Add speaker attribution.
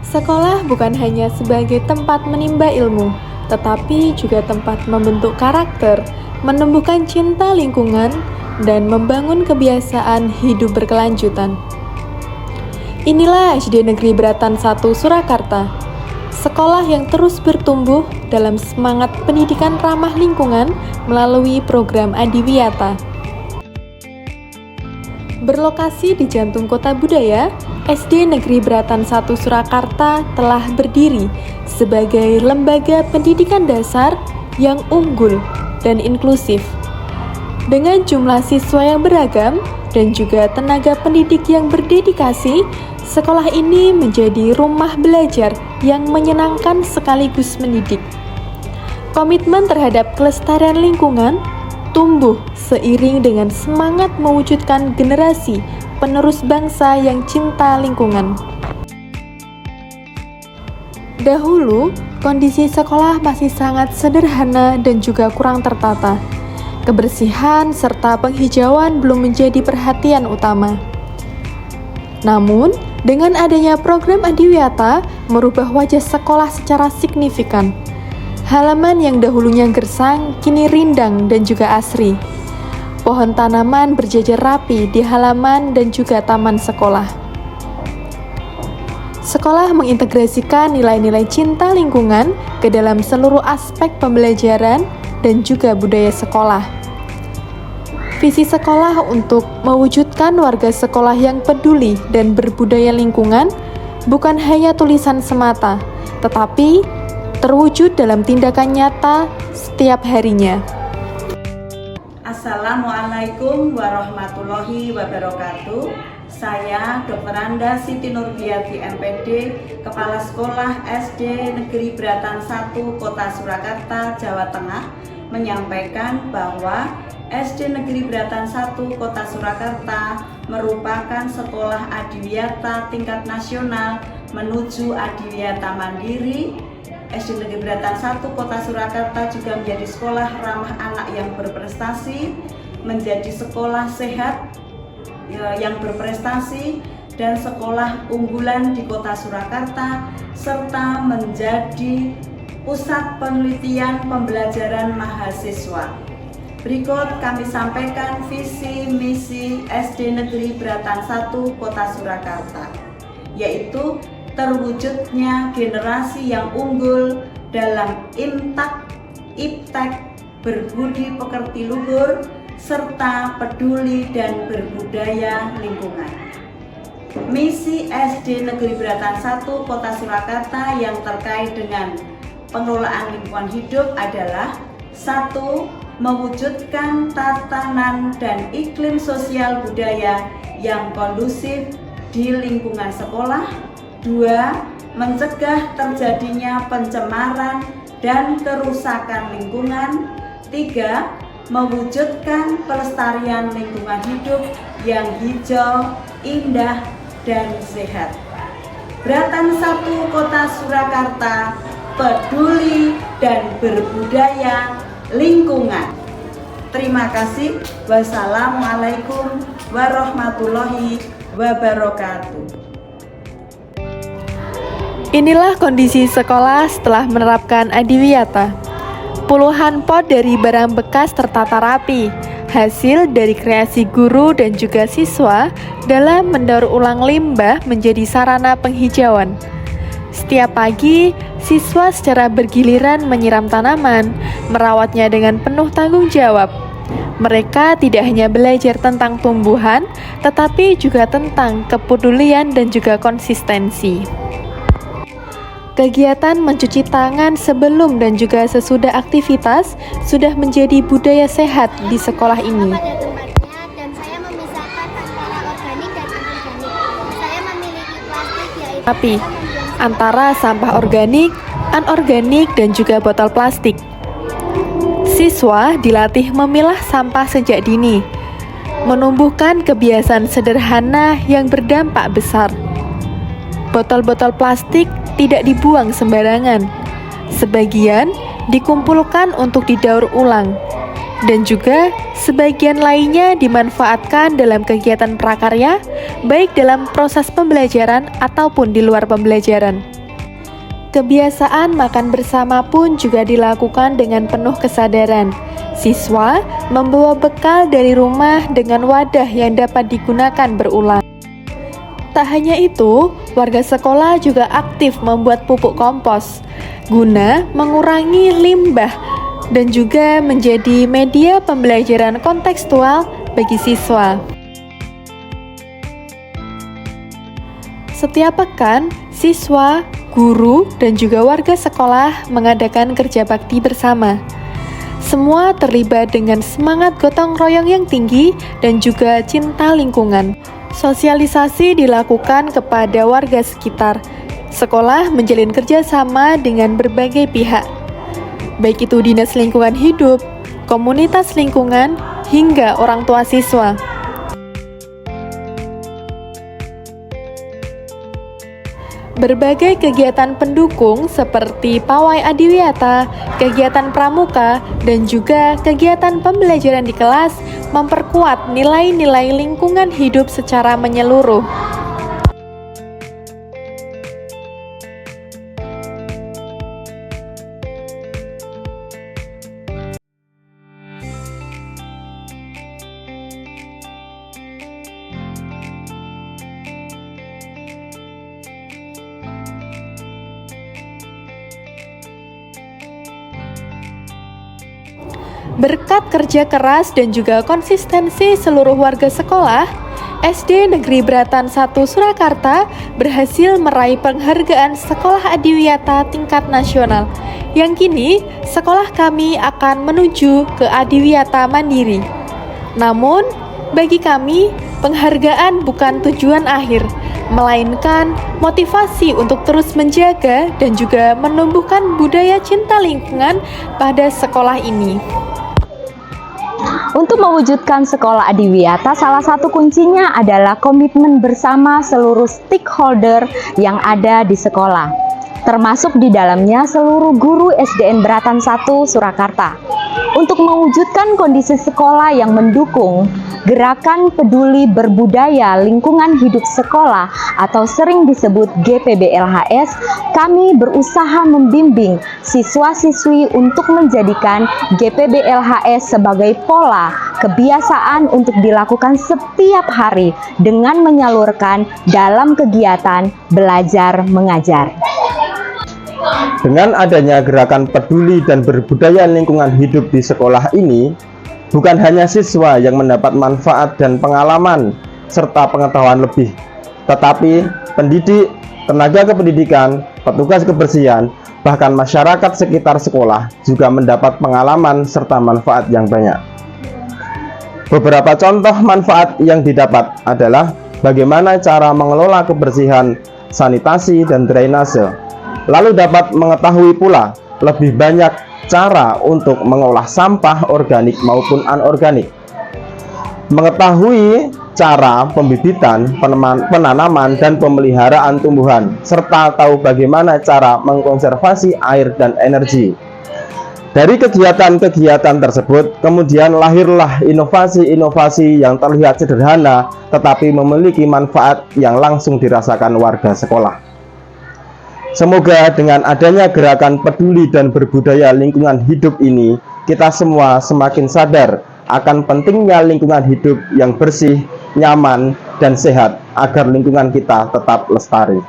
Speaker 1: Sekolah bukan hanya sebagai tempat menimba ilmu, tetapi juga tempat membentuk karakter, menumbuhkan cinta lingkungan, dan membangun kebiasaan hidup berkelanjutan. Inilah SD Negeri Bratan 1 Surakarta, sekolah yang terus bertumbuh dalam semangat pendidikan ramah lingkungan melalui program Adiwiyata. Berlokasi di jantung kota budaya, SD Negeri Bratan 1 Surakarta telah berdiri sebagai lembaga pendidikan dasar yang unggul dan inklusif. Dengan jumlah siswa yang beragam dan juga tenaga pendidik yang berdedikasi, sekolah ini menjadi rumah belajar yang menyenangkan sekaligus mendidik. Komitmen terhadap kelestarian lingkungan tumbuh seiring dengan semangat mewujudkan generasi penerus bangsa yang cinta lingkungan. Dahulu, kondisi sekolah masih sangat sederhana dan juga kurang tertata. Kebersihan serta penghijauan belum menjadi perhatian utama. Namun, dengan adanya program Adiwiyata merubah wajah sekolah secara signifikan. Halaman yang dahulunya gersang kini rindang dan juga asri. Pohon tanaman berjajar rapi di halaman dan juga taman sekolah. Sekolah mengintegrasikan nilai-nilai cinta lingkungan ke dalam seluruh aspek pembelajaran dan juga budaya sekolah. Visi sekolah untuk mewujudkan warga sekolah yang peduli dan berbudaya lingkungan bukan hanya tulisan semata, tetapi terwujud dalam tindakan nyata setiap harinya.
Speaker 2: Assalamualaikum warahmatullahi wabarakatuh. Saya Dr. Anda Siti Nurbiati MPD, Kepala Sekolah SD Negeri Bratan 1 Kota Surakarta, Jawa Tengah, menyampaikan bahwa SD Negeri Bratan 1 Kota Surakarta merupakan sekolah adiwiyata tingkat nasional menuju adiwiyata mandiri. SD Negeri Bratan 1 Kota Surakarta juga menjadi sekolah ramah anak yang berprestasi, menjadi sekolah sehat yang berprestasi, dan sekolah unggulan di Kota Surakarta, serta menjadi pusat penelitian pembelajaran mahasiswa. Berikut kami sampaikan visi misi SD Negeri Bratan 1 Kota Surakarta, yaitu terwujudnya generasi yang unggul dalam imtak, iptek, berbudi pekerti luhur, serta peduli dan berbudaya lingkungan. Misi SD Negeri Bratan 1 Kota Surakarta yang terkait dengan pengelolaan lingkungan hidup adalah: 1. Mewujudkan tatanan dan iklim sosial budaya yang kondusif di lingkungan sekolah. 2. Mencegah terjadinya pencemaran dan kerusakan lingkungan. 3. Mewujudkan pelestarian lingkungan hidup yang hijau, indah, dan sehat. Bratan 1 Kota Surakarta peduli dan berbudaya lingkungan. Terima kasih. Wassalamualaikum warahmatullahi wabarakatuh.
Speaker 1: Inilah kondisi sekolah setelah menerapkan Adiwiyata. Puluhan pot dari barang bekas tertata rapi, hasil dari kreasi guru dan juga siswa dalam mendaur ulang limbah menjadi sarana penghijauan. Setiap pagi, siswa secara bergiliran menyiram tanaman, merawatnya dengan penuh tanggung jawab. Mereka tidak hanya belajar tentang tumbuhan, tetapi juga tentang kepedulian dan juga konsistensi. Kegiatan mencuci tangan sebelum dan juga sesudah aktivitas sudah menjadi budaya sehat di sekolah ini.
Speaker 3: Dan saya memisahkan antara organik dan anorganik. Saya memiliki plastik yaitu
Speaker 1: Tapi antara sampah organik, anorganik, dan juga botol plastik. Siswa dilatih memilah sampah sejak dini, menumbuhkan kebiasaan sederhana yang berdampak besar. Botol-botol plastik tidak dibuang sembarangan. Sebagian dikumpulkan untuk didaur ulang, dan juga sebagian lainnya dimanfaatkan dalam kegiatan prakarya, baik dalam proses pembelajaran ataupun di luar pembelajaran. Kebiasaan makan bersama pun juga dilakukan dengan penuh kesadaran. Siswa membawa bekal dari rumah dengan wadah yang dapat digunakan berulang. Tak hanya itu, warga sekolah juga aktif membuat pupuk kompos guna mengurangi limbah dan juga menjadi media pembelajaran kontekstual bagi siswa. Setiap pekan, siswa, guru, dan juga warga sekolah mengadakan kerja bakti bersama. Semua terlibat dengan semangat gotong royong yang tinggi dan juga cinta lingkungan. Sosialisasi dilakukan kepada warga sekitar. Sekolah menjalin kerjasama dengan berbagai pihak, baik itu dinas lingkungan hidup, komunitas lingkungan, hingga orang tua siswa. Berbagai kegiatan pendukung seperti pawai adiwiyata, kegiatan pramuka, dan juga kegiatan pembelajaran di kelas memperkuat nilai-nilai lingkungan hidup secara menyeluruh. Berkat kerja keras dan juga konsistensi seluruh warga sekolah, SD Negeri Bratan 1 Surakarta berhasil meraih penghargaan Sekolah Adiwiyata tingkat nasional, yang kini sekolah kami akan menuju ke Adiwiyata Mandiri. Namun, bagi kami, penghargaan bukan tujuan akhir, melainkan motivasi untuk terus menjaga dan juga menumbuhkan budaya cinta lingkungan pada sekolah ini.
Speaker 4: Untuk mewujudkan sekolah adiwiyata, salah satu kuncinya adalah komitmen bersama seluruh stakeholder yang ada di sekolah, termasuk di dalamnya seluruh guru SDN Bratan 1 Surakarta. Untuk mewujudkan kondisi sekolah yang mendukung Gerakan Peduli Berbudaya Lingkungan Hidup Sekolah atau sering disebut GPBLHS, kami berusaha membimbing siswa-siswi untuk menjadikan GPBLHS sebagai pola kebiasaan untuk dilakukan setiap hari dengan menyalurkan dalam kegiatan belajar mengajar.
Speaker 5: Dengan adanya gerakan peduli dan berbudaya lingkungan hidup di sekolah ini, bukan hanya siswa yang mendapat manfaat dan pengalaman serta pengetahuan lebih, tetapi pendidik, tenaga kependidikan, petugas kebersihan, bahkan masyarakat sekitar sekolah juga mendapat pengalaman serta manfaat yang banyak. Beberapa contoh manfaat yang didapat adalah bagaimana cara mengelola kebersihan, sanitasi, dan drainase. Lalu dapat mengetahui pula lebih banyak cara untuk mengolah sampah organik maupun anorganik. Mengetahui cara pembibitan, penanaman, dan pemeliharaan tumbuhan, serta tahu bagaimana cara mengkonservasi air dan energi. Dari kegiatan-kegiatan tersebut, kemudian lahirlah inovasi-inovasi yang terlihat sederhana, tetapi memiliki manfaat yang langsung dirasakan warga sekolah. Semoga dengan adanya gerakan peduli dan berbudaya lingkungan hidup ini, kita semua semakin sadar akan pentingnya lingkungan hidup yang bersih, nyaman, dan sehat agar lingkungan kita tetap lestari.